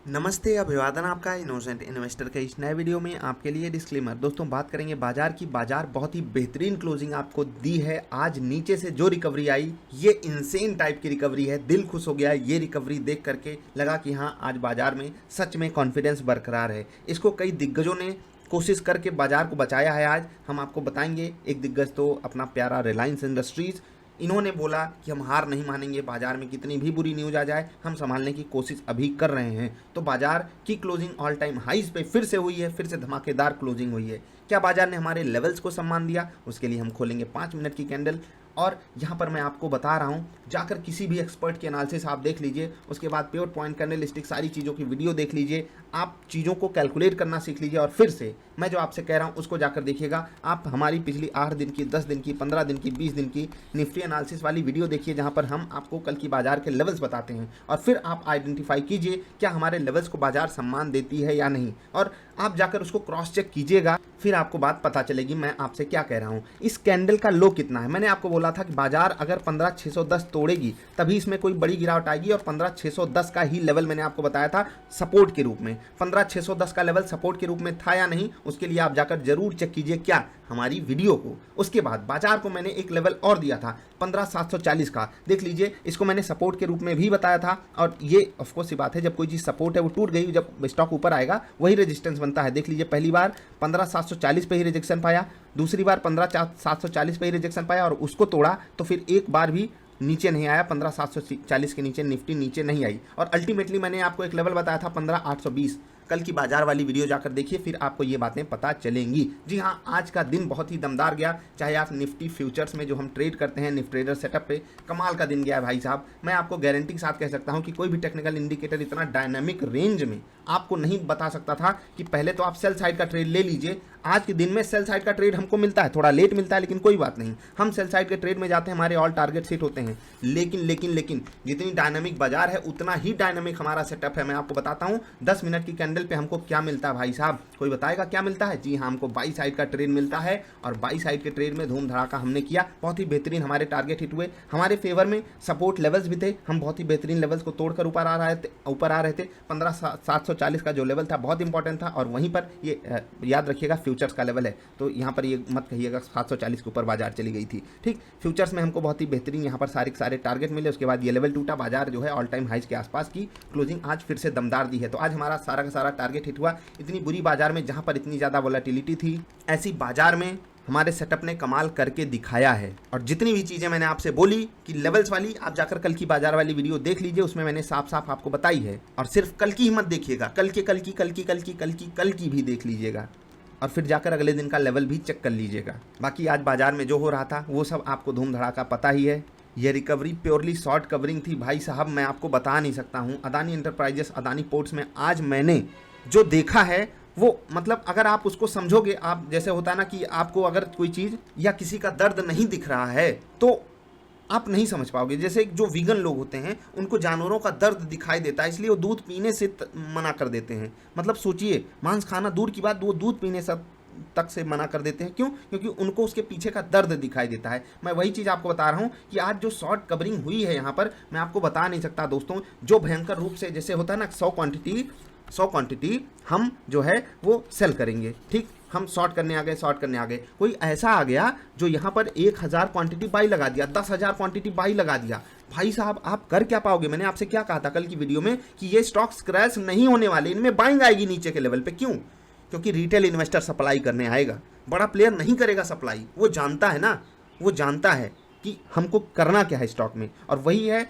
नमस्ते, अभिवादन आपका इनोसेंट इन्वेस्टर के इस नए वीडियो में आपके लिए डिस्क्लेमर। दोस्तों बात करेंगे बाजार की। बाजार बहुत ही बेहतरीन क्लोजिंग आपको दी है। आज नीचे से जो रिकवरी आई ये इनसेन टाइप की रिकवरी है। दिल खुश हो गया ये रिकवरी देख करके। लगा कि हाँ, आज बाजार में सच में कॉन्फिडेंस बरकरार है। इसको कई दिग्गजों ने कोशिश करके बाजार को बचाया है। आज हम आपको बताएंगे। एक दिग्गज तो अपना प्यारा रिलायंस इंडस्ट्रीज, इन्होंने बोला कि हम हार नहीं मानेंगे, बाजार में कितनी भी बुरी न्यूज़ आ जाए हम संभालने की कोशिश अभी कर रहे हैं। तो बाजार की क्लोजिंग ऑल टाइम हाईज पे फिर से हुई है, फिर से धमाकेदार क्लोजिंग हुई है। क्या बाजार ने हमारे लेवल्स को सम्मान दिया? उसके लिए हम खोलेंगे 5 मिनट की कैंडल। और यहाँ पर मैं आपको बता रहा हूँ, जाकर किसी भी एक्सपर्ट के एनालिसिस आप देख लीजिए, उसके बाद प्योर पॉइंट कैंडलस्टिक सारी चीज़ों की वीडियो देख लीजिए, आप चीज़ों को कैलकुलेट करना सीख लीजिए और फिर से मैं जो आपसे कह रहा हूँ उसको जाकर देखिएगा। आप हमारी पिछली 8 दिन की, 10 दिन की, 15 दिन की, 20 दिन की निफ्टी एनालिसिस वाली वीडियो देखिए, जहाँ पर हम आपको कल की बाजार के लेवल्स बताते हैं और फिर आप आइडेंटिफाई कीजिए क्या हमारे लेवल्स को बाजार सम्मान देती है या नहीं, और आप जाकर उसको क्रॉस चेक कीजिएगा। फिर आपको बात पता चलेगी मैं आपसे क्या कह रहा हूँ। इस कैंडल का लो कितना है? मैंने आपको बोला था कि बाजार अगर 15,610 तोड़ेगी तभी इसमें कोई बड़ी गिरावट आएगी, और 15,610 का ही लेवल मैंने आपको बताया था सपोर्ट के रूप में। 15,610 का लेवल सपोर्ट के रूप में था या नहीं, उसके लिए आप जाकर जरूर चेक कीजिए क्या हमारी वीडियो को। उसके बाद बाजार को मैंने एक लेवल और दिया था 15,740 का, देख लीजिए। इसको मैंने सपोर्ट के रूप में भी बताया था, और ये ऑफकोर्स सी बात है, जब कोई चीज़ सपोर्ट है वो टूट गई, जब स्टॉक ऊपर आएगा वही रेजिस्टेंस बनता है। देख लीजिए, पहली बार 15,740 पे ही रिजेक्शन पाया, दूसरी बार 15,740 पे ही रिजेक्शन पाया और उसको तोड़ा, तो फिर एक बार भी नीचे नहीं आया। 15,740 के नीचे निफ्टी नीचे नहीं आई, और अल्टीमेटली मैंने आपको एक लेवल बताया था 15,820। कल की बाजार वाली वीडियो जाकर देखिए, फिर आपको ये बातें पता चलेंगी। जी हाँ, आज का दिन बहुत ही दमदार गया। चाहे आप निफ्टी फ्यूचर्स में जो हम ट्रेड करते हैं निफ्टी ट्रेडर सेटअप पे, कमाल का दिन गया है भाई साहब। मैं आपको गारंटी के साथ कह सकता हूँ कि कोई भी टेक्निकल इंडिकेटर इतना डायनामिक रेंज में आपको नहीं बता सकता था कि पहले तो आप सेल साइड का ट्रेड ले लीजिए। आज के दिन में सेल साइड का ट्रेड हमको मिलता है, थोड़ा लेट मिलता है, लेकिन कोई बात नहीं, हम सेल साइड के ट्रेड में जाते हैं, हमारे ऑल टारगेट हिट होते हैं। लेकिन जितनी डायनामिक बाजार है उतना ही डायनामिक हमारा सेटअप है। मैं आपको बताता हूँ 10 मिनट की कैंडल पे हमको क्या मिलता है भाई साहब। कोई बताएगा क्या मिलता है? जी हाँ, हमको बाई साइड का ट्रेड मिलता है, और बाई साइड के ट्रेड में धूम धड़ाका हमने किया। बहुत ही बेहतरीन हमारे टारगेट हिट हुए, हमारे फेवर में सपोर्ट लेवल्स भी थे। हम बहुत ही बेहतरीन लेवल्स को तोड़कर ऊपर आ रहे थे। 15,740 का जो लेवल था बहुत इंपॉर्टेंट था, और वहीं पर ये याद रखिएगा फ्यूचर्स का लेवल है, तो यहाँ पर ये मत कहिएगा 740 के ऊपर बाजार चली गई थी। ठीक, फ्यूचर्स में हमको बहुत ही बेहतरीन यहाँ पर सारे टारगेट मिले। उसके बाद ये लेवल टूटा, बाजार जो है ऑल टाइम हाइज के आसपास की क्लोजिंग आज फिर से दमदार दी है। तो आज हमारा सारा का सारा टारगेट हिट हुआ। इतनी बुरी बाजार में जहाँ पर इतनी ज़्यादा वोलेटिलिटी थी, ऐसी बाजार में हमारे सेटअप ने कमाल करके दिखाया है। और जितनी भी चीज़ें मैंने आपसे बोली कि लेवल्स वाली, आप जाकर कल की बाजार वाली वीडियो देख लीजिए, उसमें मैंने साफ साफ आपको बताई है। और सिर्फ कल की ही मत देखिएगा, कल की भी देख लीजिएगा, और फिर जाकर अगले दिन का लेवल भी चेक कर लीजिएगा। बाकी आज बाजार में जो हो रहा था वो सब आपको धूम धड़ाका पता ही है। ये रिकवरी प्योरली शॉर्ट कवरिंग थी भाई साहब, मैं आपको बता नहीं सकता हूँ। अदानी एंटरप्राइजेस, अदानी पोर्ट्स में आज मैंने जो देखा है वो, मतलब अगर आप उसको समझोगे, आप जैसे होता है ना कि आपको अगर कोई चीज़ या किसी का दर्द नहीं दिख रहा है तो आप नहीं समझ पाओगे। जैसे जो वीगन लोग होते हैं उनको जानवरों का दर्द दिखाई देता है, इसलिए वो दूध पीने से मना कर देते हैं। मतलब सोचिए, मांस खाना दूर की बात, वो दूध पीने तक से मना कर देते हैं। क्यों? क्योंकि उनको उसके पीछे का दर्द दिखाई देता है। मैं वही चीज़ आपको बता रहा हूँ कि आज जो शॉर्ट कवरिंग हुई है यहाँ पर, मैं आपको बता नहीं सकता दोस्तों। जो भयंकर रूप से, जैसे होता है ना 100 क्वांटिटी हम जो है वो सेल करेंगे। ठीक, हम शॉर्ट करने आ गए। कोई ऐसा आ गया जो यहाँ पर 1,000 क्वांटिटी बाई लगा दिया, 10,000 क्वांटिटी बाई लगा दिया। भाई साहब आप कर क्या पाओगे? मैंने आपसे क्या कहा था कल की वीडियो में कि ये स्टॉक्स क्रैश नहीं होने वाले, इनमें बाइंग आएगी नीचे के लेवल पे। क्यों? क्योंकि रिटेल इन्वेस्टर सप्लाई करने आएगा, बड़ा प्लेयर नहीं करेगा सप्लाई। वो जानता है ना, वो जानता है कि हमको करना क्या है स्टॉक में। और वही है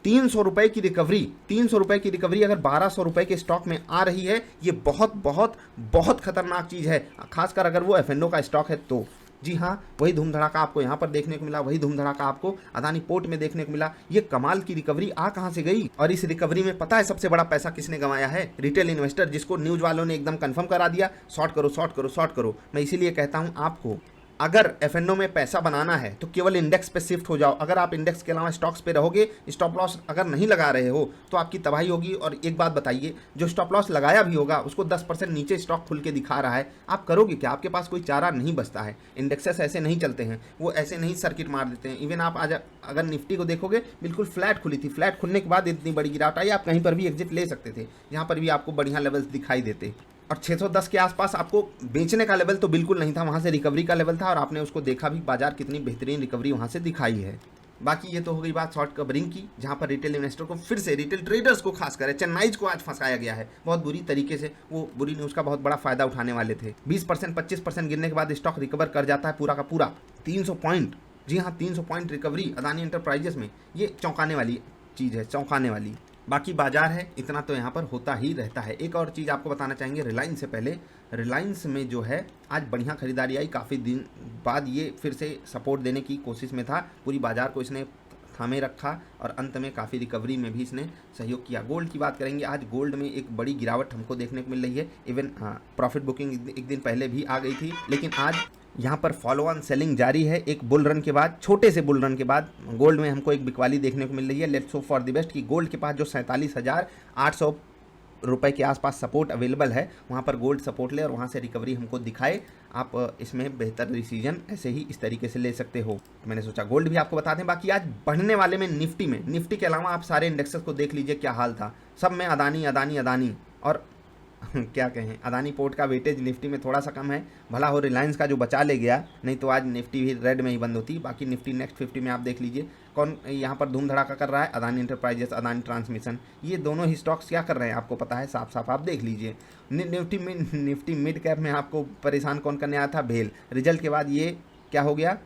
300 रुपए की रिकवरी। 300 रुपए की रिकवरी अगर 1,200 रुपए के स्टॉक में आ रही है, ये बहुत बहुत बहुत खतरनाक चीज़ है, खासकर अगर वो एफ&ओ का स्टॉक है तो। जी हाँ, वही धूम धड़ाका आपको यहाँ पर देखने को मिला, वही धूम धड़ाका आपको अदानी पोर्ट में देखने को मिला। ये कमाल की रिकवरी आ कहाँ से गई? और इस रिकवरी में पता है सबसे बड़ा पैसा किसने गंवाया है? रिटेल इन्वेस्टर, जिसको न्यूज़ वालों ने एकदम कंफर्म करा दिया, शॉर्ट करो। मैं इसीलिए कहता हूँ आपको अगर एफएनओ में पैसा बनाना है तो केवल इंडेक्स पे शिफ्ट हो जाओ। अगर आप इंडेक्स के अलावा स्टॉक्स पे रहोगे, स्टॉप लॉस अगर नहीं लगा रहे हो तो आपकी तबाही होगी। और एक बात बताइए, जो स्टॉप लॉस लगाया भी होगा उसको 10% नीचे स्टॉक खुल के दिखा रहा है, आप करोगे क्या? आपके पास कोई चारा नहीं बचता है। इंडेक्सेस ऐसे नहीं चलते हैं, वो ऐसे नहीं सर्किट मार देते हैं। इवन आप आज अगर निफ्टी को देखोगे बिल्कुल फ्लैट खुली थी, फ्लैट खुलने के बाद इतनी बड़ी गिरावट आई, आप कहीं पर भी एग्जिट ले सकते थे, यहाँ पर भी आपको बढ़िया लेवल्स दिखाई देते। और 610 के आसपास आपको बेचने का लेवल तो बिल्कुल नहीं था, वहाँ से रिकवरी का लेवल था और आपने उसको देखा भी, बाजार कितनी बेहतरीन रिकवरी वहाँ से दिखाई है। बाकी ये तो हो गई बात शॉर्ट कवरिंग की, जहाँ पर रिटेल इन्वेस्टर को फिर से, रिटेल ट्रेडर्स को खास कर चेन्नईज को आज फंसाया गया है बहुत बुरी तरीके से। वो बुरी न्यूज़ का बहुत बड़ा फायदा उठाने वाले थे। 20% 25% गिरने के बाद स्टॉक रिकवर कर जाता है पूरा का पूरा 300 पॉइंट। जी हाँ, 300 पॉइंट रिकवरी अदानी एंटरप्राइजेस में, ये चौंकाने वाली चीज़ है, चौंकाने वाली। बाकी बाजार है, इतना तो यहाँ पर होता ही रहता है। एक और चीज़ आपको बताना चाहेंगे रिलायंस से पहले, रिलायंस में जो है आज बढ़िया खरीदारी आई, काफ़ी दिन बाद ये फिर से सपोर्ट देने की कोशिश में था, पूरी बाजार को इसने थामे रखा और अंत में काफ़ी रिकवरी में भी इसने सहयोग किया। गोल्ड की बात करेंगे, आज गोल्ड में एक बड़ी गिरावट हमको देखने को मिल रही है। इवन प्रॉफिट बुकिंग एक दिन पहले भी आ गई थी, लेकिन आज यहाँ पर फॉलो ऑन सेलिंग जारी है। एक बुल रन के बाद, छोटे से बुल रन के बाद गोल्ड में हमको एक बिकवाली देखने को मिल रही है। Let's hope for the best कि गोल्ड के पास जो 47,800 रुपए के आसपास सपोर्ट अवेलेबल है, वहाँ पर गोल्ड सपोर्ट ले और वहाँ से रिकवरी हमको दिखाए। आप इसमें बेहतर डिसीजन ऐसे ही इस तरीके से ले सकते हो। मैंने सोचा गोल्ड भी आपको बता दें। बाकी आज बढ़ने वाले में निफ्टी के अलावा आप सारे इंडेक्सेस को देख लीजिए क्या हाल था, सब में अदानी अदानी अदानी। और क्या कहें, अदानी पोर्ट का वेटेज निफ्टी में थोड़ा सा कम है, भला हो रिलायंस का जो बचा ले गया, नहीं तो आज निफ्टी भी रेड में ही बंद होती। बाकी निफ्टी नेक्स्ट 50 में आप देख लीजिए कौन यहाँ पर धूम धड़ाका कर रहा है, अदानी एंटरप्राइजेस, अदानी ट्रांसमिशन, ये दोनों ही स्टॉक्स क्या कर रहे हैं आपको पता है, साफ साफ आप देख लीजिए। निफ्टी मिड कैप में आपको परेशान कौन करने आया था, भेल। रिजल्ट के बाद ये क्या हो गया,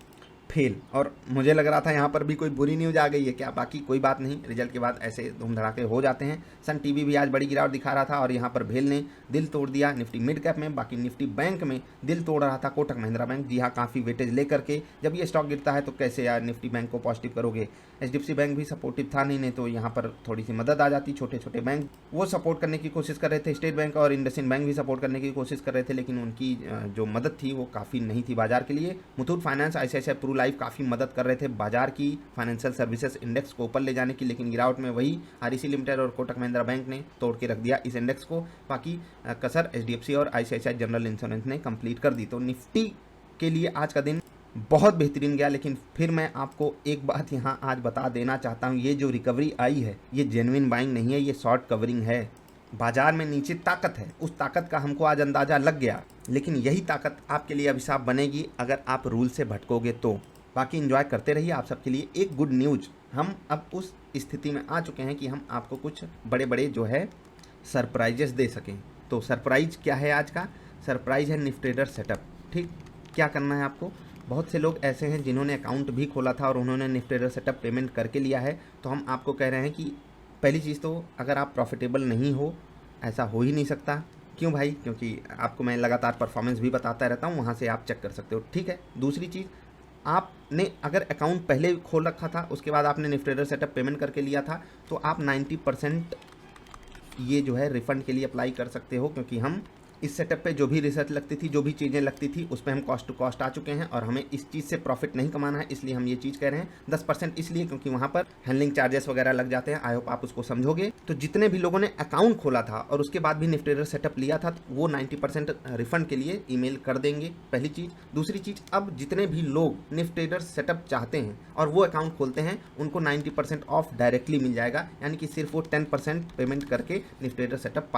फेल। और मुझे लग रहा था यहाँ पर भी कोई बुरी न्यूज़ आ गई है क्या, बाकी कोई बात नहीं, रिजल्ट के बाद ऐसे धूम धड़ाके हो जाते हैं। सन टीवी भी आज बड़ी गिरावट दिखा रहा था और यहाँ पर भेल ने दिल तोड़ दिया निफ्टी मिड कैप में। बाकी निफ्टी बैंक में दिल तोड़ रहा था कोटक महिंद्रा बैंक, जी हाँ, काफ़ी वेटेज लेकर के। जब ये स्टॉक गिरता है तो कैसे यार निफ्टी बैंक को पॉजिटिव करोगे। HDFC बैंक भी सपोर्टिव था, नहीं तो यहाँ पर थोड़ी सी मदद आ जाती। छोटे छोटे बैंक वो सपोर्ट करने की कोशिश कर रहे थे, स्टेट बैंक और इंडसइंड बैंक भी सपोर्ट करने की कोशिश कर रहे थे, लेकिन उनकी जो मदद थी वो काफ़ी नहीं थी बाजार के लिए। Muthoot Finance, ICICI Pru Life काफ़ी मदद कर रहे थे बाजार की फाइनेंशियल सर्विसेज इंडेक्स को ऊपर ले जाने की, लेकिन गिरावट में वही REC लिमिटेड और कोटक महिंद्रा बैंक ने तोड़ के रख दिया इस इंडेक्स को। बाकी कसर HDFC और ICICI जनरल इंश्योरेंस ने कंप्लीट कर दी। तो निफ्टी के लिए आज का दिन बहुत बेहतरीन गया, लेकिन फिर मैं आपको एक बात यहाँ आज बता देना चाहता हूँ, ये जो रिकवरी आई है ये जेन्युइन बाइंग नहीं है, ये शॉर्ट कवरिंग है। बाजार में नीचे ताकत है, उस ताकत का हमको आज अंदाज़ा लग गया, लेकिन यही ताकत आपके लिए अभिशाप बनेगी अगर आप रूल से भटकोगे तो। बाकी एंजॉय करते रहिए। आप सबके लिए एक गुड न्यूज़, हम अब उस स्थिति में आ चुके हैं कि हम आपको कुछ बड़े बड़े जो है सरप्राइजेस दे सकें। तो सरप्राइज क्या है आज का? सरप्राइज है निफ्टी ट्रेडर सेटअप। ठीक, क्या करना है आपको? बहुत से लोग ऐसे हैं जिन्होंने अकाउंट भी खोला था और उन्होंने निफ्टी ट्रेडर सेटअप पेमेंट करके लिया है। तो हम आपको कह रहे हैं कि पहली चीज़ तो अगर आप प्रॉफिटेबल नहीं हो, ऐसा हो ही नहीं सकता। क्यों भाई? क्योंकि आपको मैं लगातार परफॉर्मेंस भी बताता रहता हूँ, वहाँ से आप चेक कर सकते हो। ठीक है। दूसरी चीज़, आपने अगर अकाउंट पहले खोल रखा था, उसके बाद आपने निफ्टी ट्रेडर सेटअप पेमेंट करके लिया था, तो आप 90% ये जो है रिफ़ंड के लिए अप्लाई कर सकते हो, क्योंकि हम इस सेटअप पे जो भी रिसर्च लगती थी, जो भी चीज़ें लगती थी, उस पर हम कॉस्ट टू कॉस्ट आ चुके हैं और हमें इस चीज़ से प्रॉफिट नहीं कमाना है, इसलिए हम ये चीज़ कह रहे हैं। 10% इसलिए क्योंकि वहाँ पर हैंडलिंग चार्जेस वगैरह लग जाते हैं। आई होप आप उसको समझोगे। तो जितने भी लोगों ने अकाउंट खोला था और उसके बाद भी निफ्टी ट्रेडर सेटअप लिया था, वो 90% रिफंड के लिए ईमेल कर देंगे, पहली चीज़। दूसरी चीज़, अब जितने भी लोग निफ्टी ट्रेडर सेटअप चाहते हैं और वो अकाउंट खोलते हैं, उनको 90% ऑफ डायरेक्टली मिल जाएगा, यानी कि सिर्फ वो 10% पेमेंट करके निफ्टी ट्रेडर सेटअप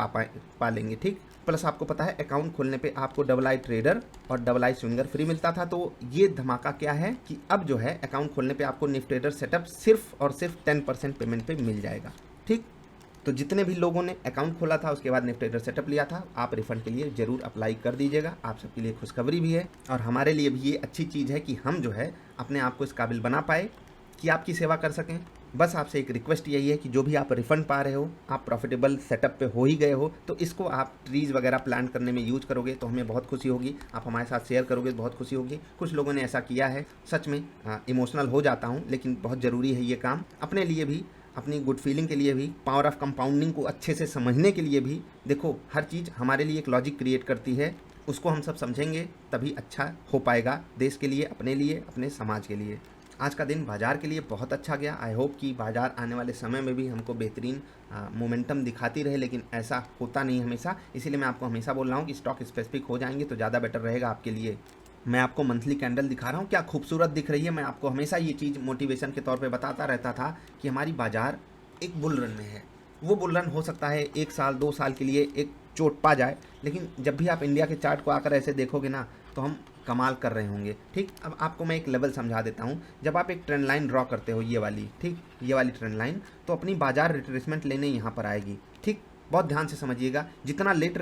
पा लेंगे। ठीक। प्लस आपको पता है अकाउंट खोलने पे आपको AA ट्रेडर और AA स्विंगर फ्री मिलता था। तो ये धमाका क्या है कि अब जो है अकाउंट खोलने पे आपको निफ्टी ट्रेडर सेटअप सिर्फ और सिर्फ 10% पेमेंट पे मिल जाएगा। ठीक। तो जितने भी लोगों ने अकाउंट खोला था उसके बाद निफ्टी ट्रेडर सेटअप लिया था, आप रिफंड के लिए ज़रूर अप्लाई कर दीजिएगा। आप सबके लिए खुशखबरी भी है और हमारे लिए भी ये अच्छी चीज़ है कि हम जो है अपने आप को इस काबिल बना पाए कि आपकी सेवा कर सकें। बस आपसे एक रिक्वेस्ट यही है कि जो भी आप रिफ़ंड पा रहे हो, आप प्रॉफिटेबल सेटअप पे हो ही गए हो, तो इसको आप ट्रीज़ वगैरह प्लान करने में यूज करोगे तो हमें बहुत खुशी होगी। आप हमारे साथ शेयर करोगे तो बहुत खुशी होगी। कुछ लोगों ने ऐसा किया है, सच में इमोशनल हो जाता हूँ, लेकिन बहुत ज़रूरी है ये काम, अपने लिए भी, अपनी गुड फीलिंग के लिए भी, पावर ऑफ कंपाउंडिंग को अच्छे से समझने के लिए भी। देखो, हर चीज़ हमारे लिए एक लॉजिक क्रिएट करती है, उसको हम सब समझेंगे तभी अच्छा हो पाएगा देश के लिए, अपने समाज के लिए। आज का दिन बाज़ार के लिए बहुत अच्छा गया। आई होप कि बाज़ार आने वाले समय में भी हमको बेहतरीन मोमेंटम दिखाती रहे, लेकिन ऐसा होता नहीं हमेशा। इसीलिए मैं आपको हमेशा बोल रहा हूँ कि स्टॉक स्पेसिफिक हो जाएंगे तो ज़्यादा बेटर रहेगा आपके लिए। मैं आपको मंथली कैंडल दिखा रहा हूँ, क्या खूबसूरत दिख रही है। मैं आपको हमेशा ये चीज़ मोटिवेशन के तौर पे बताता रहता था कि हमारी बाज़ार एक बुल रन में है। वो बुल रन हो सकता है 1 साल 2 साल के लिए एक चोट पा जाए, लेकिन जब भी आप इंडिया के चार्ट को आकर ऐसे देखोगे ना तो हम कमाल कर रहे होंगे। ठीक, अब आपको मैं एक लेवल समझा देता हूँ। जब आप एक ट्रेंड लाइन ड्रॉ करते हो, ये वाली, ठीक, ये वाली ट्रेंड लाइन, तो अपनी बाजार रिट्रेसमेंट लेने यहाँ पर आएगी। ठीक, बहुत ध्यान से समझिएगा। जितना लेट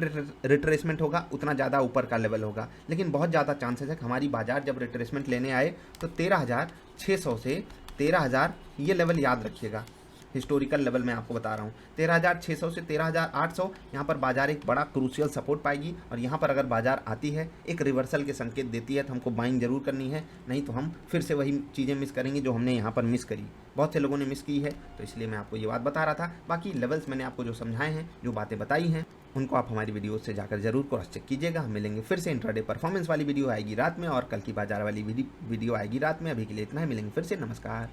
रिट्रेसमेंट होगा उतना ज़्यादा ऊपर का लेवल होगा, लेकिन बहुत ज़्यादा चांसेस है कि हमारी बाजार जब रिट्रेसमेंट लेने आए तो 13,600 से 13,000, ये लेवल याद रखिएगा। हिस्टोरिकल लेवल मैं आपको बता रहा हूँ, 13,600 से 13,800 यहाँ पर बाजार एक बड़ा क्रूशियल सपोर्ट पाएगी। और यहाँ पर अगर बाजार आती है, एक रिवर्सल के संकेत देती है, तो हमको बाइंग जरूर करनी है, नहीं तो हम फिर से वही चीज़ें मिस करेंगे जो हमने यहाँ पर मिस करी। बहुत से लोगों ने मिस की है, तो इसलिए मैं आपको ये बात बता रहा था। बाकी लेवल्स मैंने आपको जो समझाए हैं, जो बातें बताई हैं, उनको आप हमारी वीडियो से जाकर जरूर क्रॉस चेक कीजिएगा। हम मिलेंगे फिर से। इंट्राडे परफॉर्मेंस वाली वीडियो आएगी रात में और कल की बाजार वाली वीडियो आएगी रात में। अभी के लिए इतना ही, मिलेंगे फिर से। नमस्कार।